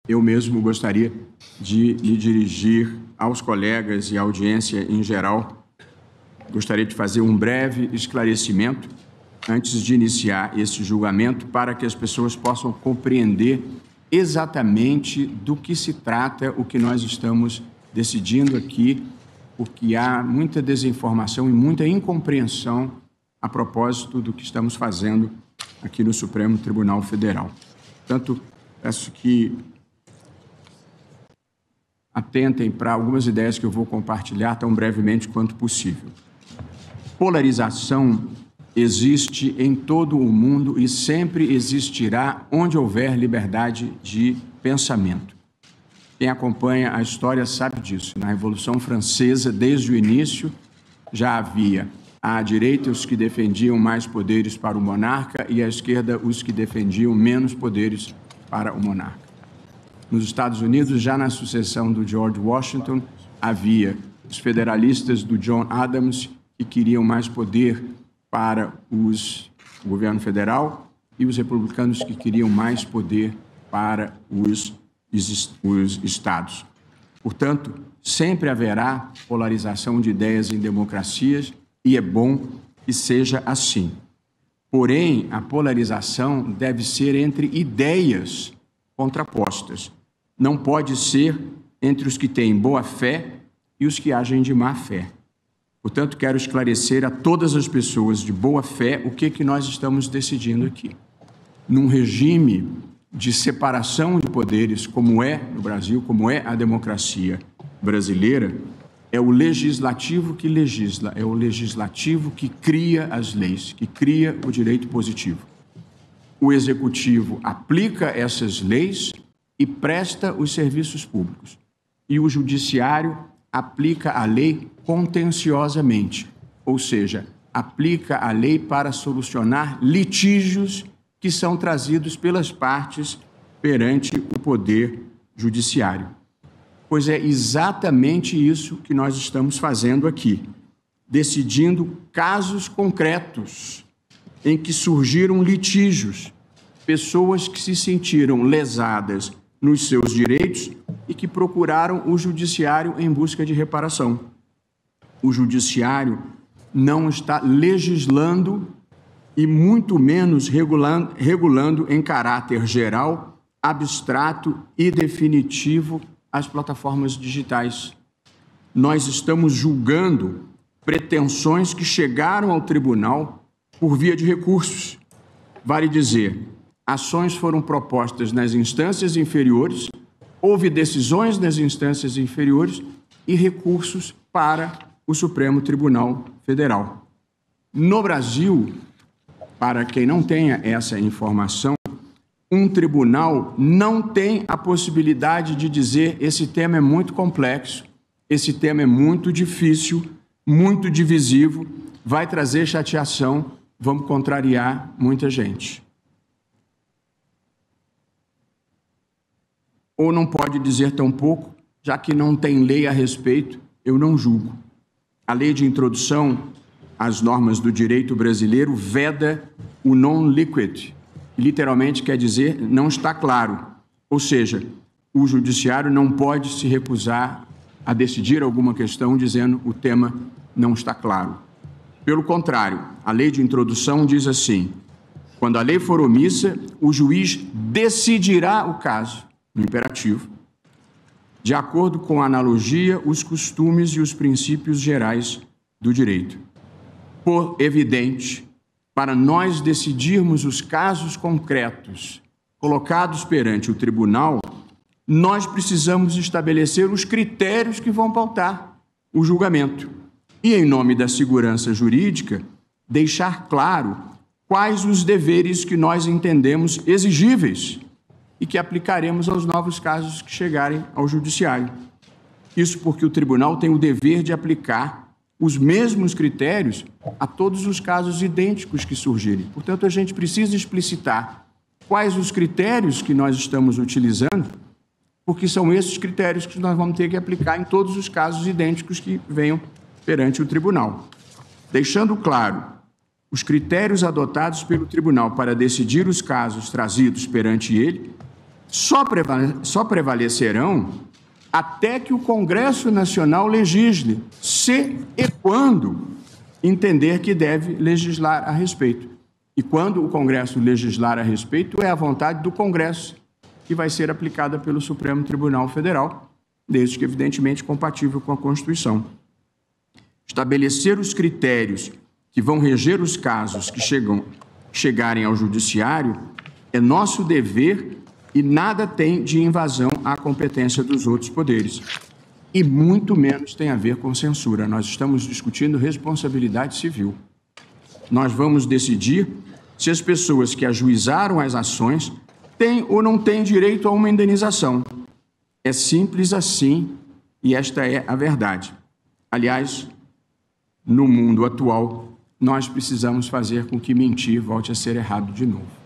eu mesmo gostaria de me dirigir aos colegas e à audiência em geral. Gostaria de fazer um breve esclarecimento antes de iniciar esse julgamento, para que as pessoas possam compreender exatamente do que se trata o que nós estamos decidindo aqui, porque há muita desinformação e muita incompreensão a propósito do que estamos fazendo aqui no Supremo Tribunal Federal. Portanto, peço que atentem para algumas ideias que eu vou compartilhar tão brevemente quanto possível. Polarização existe em todo o mundo e sempre existirá onde houver liberdade de pensamento. Quem acompanha a história sabe disso. Na Revolução Francesa, desde o início, já havia à direita os que defendiam mais poderes para o monarca e à esquerda os que defendiam menos poderes para o monarca. Nos Estados Unidos, já na sucessão do George Washington, havia os federalistas do John Adams, que queriam mais poder para o governo federal, e os republicanos que queriam mais poder para os estados. Portanto, sempre haverá polarização de ideias em democracias e é bom que seja assim. Porém, a polarização deve ser entre ideias contrapostas. Não pode ser entre os que têm boa fé e os que agem de má fé. Portanto, quero esclarecer a todas as pessoas de boa fé o que nós estamos decidindo aqui. Num regime de separação de poderes, como é no Brasil, como é a democracia brasileira, é o legislativo que legisla, é o legislativo que cria as leis, que cria o direito positivo. O executivo aplica essas leis e presta os serviços públicos. E o judiciário aplica a lei contenciosamente, ou seja, aplica a lei para solucionar litígios que são trazidos pelas partes perante o Poder Judiciário. Pois é exatamente isso que nós estamos fazendo aqui, decidindo casos concretos em que surgiram litígios, pessoas que se sentiram lesadas nos seus direitos e que procuraram o judiciário em busca de reparação. O judiciário não está legislando e muito menos regulando em caráter geral, abstrato e definitivo as plataformas digitais. Nós estamos julgando pretensões que chegaram ao tribunal por via de recursos. Vale dizer, ações foram propostas nas instâncias inferiores, houve decisões nas instâncias inferiores e recursos para o Supremo Tribunal Federal. No Brasil, para quem não tenha essa informação, um tribunal não tem a possibilidade de dizer: esse tema é muito complexo, esse tema é muito difícil, muito divisivo, vai trazer chateação, vamos contrariar muita gente. Ou não pode dizer tão pouco, já que não tem lei a respeito, eu não julgo. A lei de introdução às normas do direito brasileiro veda o non-liquid, que literalmente quer dizer não está claro. Ou seja, o judiciário não pode se recusar a decidir alguma questão dizendo o tema não está claro. Pelo contrário, a lei de introdução diz assim: quando a lei for omissa, o juiz decidirá o caso, no imperativo, de acordo com a analogia, os costumes e os princípios gerais do direito. Por evidente, para nós decidirmos os casos concretos colocados perante o tribunal, nós precisamos estabelecer os critérios que vão pautar o julgamento e, em nome da segurança jurídica, deixar claro quais os deveres que nós entendemos exigíveis e que aplicaremos aos novos casos que chegarem ao judiciário. Isso porque o tribunal tem o dever de aplicar os mesmos critérios a todos os casos idênticos que surgirem. Portanto, a gente precisa explicitar quais os critérios que nós estamos utilizando, porque são esses critérios que nós vamos ter que aplicar em todos os casos idênticos que venham perante o tribunal. Deixando claro os critérios adotados pelo tribunal para decidir os casos trazidos perante ele, só prevalecerão até que o Congresso Nacional legisle, se e quando entender que deve legislar a respeito. E quando o Congresso legislar a respeito, é a vontade do Congresso que vai ser aplicada pelo Supremo Tribunal Federal, desde que, evidentemente, compatível com a Constituição. Estabelecer os critérios que vão reger os casos que chegarem ao Judiciário é nosso dever e nada tem de invasão à competência dos outros poderes. E muito menos tem a ver com censura. Nós estamos discutindo responsabilidade civil. Nós vamos decidir se as pessoas que ajuizaram as ações têm ou não têm direito a uma indenização. É simples assim e esta é a verdade. Aliás, no mundo atual, nós precisamos fazer com que mentir volte a ser errado de novo.